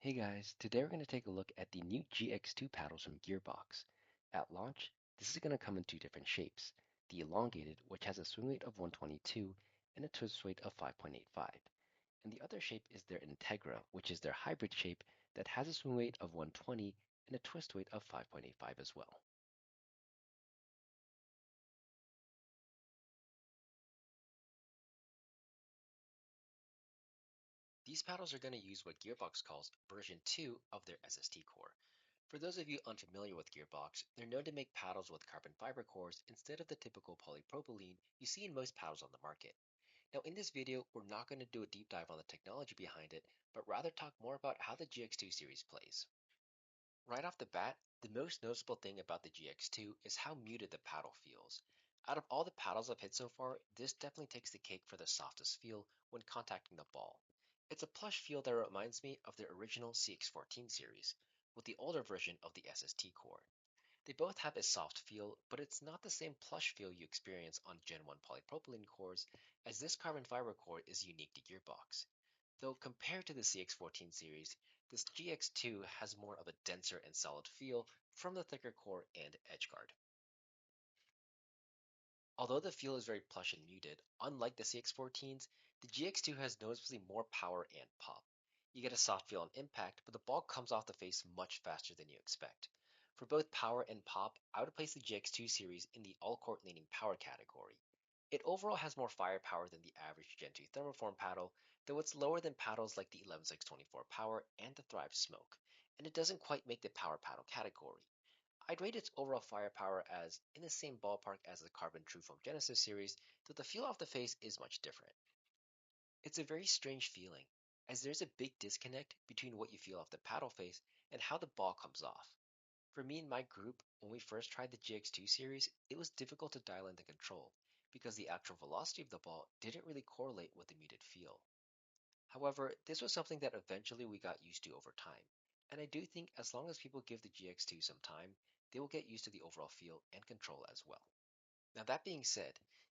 Hey guys, today we're going to take a look at the new GX2 paddles from Gearbox. At launch, this is going to come in two different shapes. The elongated, which has a swing weight of 122 and a twist weight of 5.85. And the other shape is their Integra, which is their hybrid shape that has a swing weight of 120 and a twist weight of 5.85 as well. These paddles are going to use what Gearbox calls version 2 of their SST core. For those of you unfamiliar with Gearbox, they're known to make paddles with carbon fiber cores instead of the typical polypropylene you see in most paddles on the market. Now in this video, we're not going to do a deep dive on the technology behind it, but rather talk more about how the GX2 series plays. Right off the bat, the most noticeable thing about the GX2 is how muted the paddle feels. Out of all the paddles I've hit so far, this definitely takes the cake for the softest feel when contacting the ball. It's a plush feel that reminds me of the original CX14 series, with the older version of the SST core. They both have a soft feel, but it's not the same plush feel you experience on Gen 1 polypropylene cores, as this carbon fiber core is unique to Gearbox. Though compared to the CX14 series, this GX2 has more of a denser and solid feel from the thicker core and edgeguard. Although the feel is very plush and muted, unlike the CX14s, the GX2 has noticeably more power and pop. You get a soft feel on impact, but the ball comes off the face much faster than you expect. For both power and pop, I would place the GX2 series in the all-court leaning power category. It overall has more firepower than the average Gen 2 thermoform paddle, though it's lower than paddles like the 11624 Power and the Thrive Smoke, and it doesn't quite make the power paddle category. I'd rate its overall firepower as in the same ballpark as the Carbon Trueform Genesis series, though the feel off the face is much different. It's a very strange feeling, as there's a big disconnect between what you feel off the paddle face and how the ball comes off. For me and my group, when we first tried the GX2 series, it was difficult to dial in the control, because the actual velocity of the ball didn't really correlate with the muted feel. However, this was something that eventually we got used to over time, and I do think as long as people give the GX2 some time, they will get used to the overall feel and control as well. Now that being said,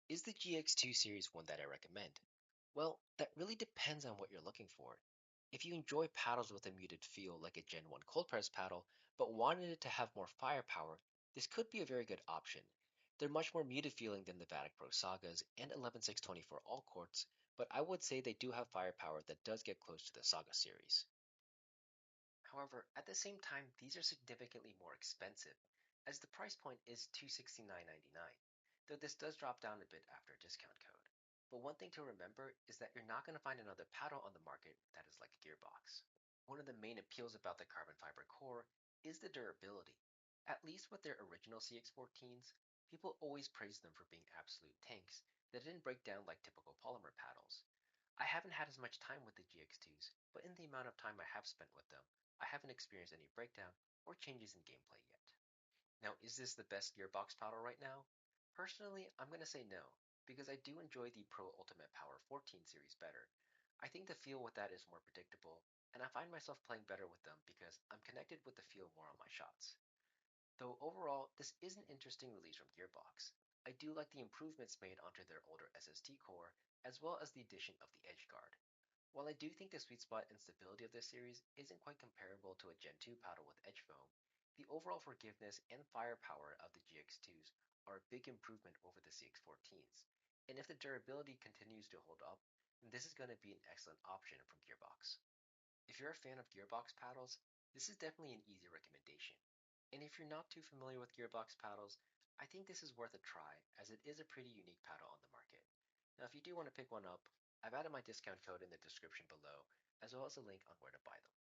is the GX2 series one that I recommend? Well, that really depends on what you're looking for. If you enjoy paddles with a muted feel like a Gen 1 cold press paddle, but wanted it to have more firepower, this could be a very good option. They're much more muted feeling than the Vatic Pro Sagas and 11624 All Courts, but I would say they do have firepower that does get close to the Saga series. However, at the same time, these are significantly more expensive, as the price point is $269.99, though this does drop down a bit after a discount code. But one thing to remember is that you're not going to find another paddle on the market that is like a Gearbox. One of the main appeals about the carbon fiber core is the durability. At least with their original CX14s, people always praised them for being absolute tanks that didn't break down like typical polymer paddles. I haven't had as much time with the GX2s, but in the amount of time I have spent with them, I haven't experienced any breakdown or changes in gameplay yet. Now, is this the best Gearbox paddle right now? Personally, I'm going to say no, because I do enjoy the Pro Ultimate Power 14 series better. I think the feel with that is more predictable, and I find myself playing better with them because I'm connected with the feel more on my shots. Though overall, this is an interesting release from Gearbox. I do like the improvements made onto their older SST core, as well as the addition of the edge guard. While I do think the sweet spot and stability of this series isn't quite comparable to a Gen 2 paddle with edge foam, the overall forgiveness and firepower of the GX2s are a big improvement over the CX14s. And if the durability continues to hold up, then this is going to be an excellent option from Gearbox. If you're a fan of Gearbox paddles, this is definitely an easy recommendation. And if you're not too familiar with Gearbox paddles, I think this is worth a try as it is a pretty unique paddle on the market. Now if you do want to pick one up, I've added my discount code in the description below, as well as a link on where to buy them.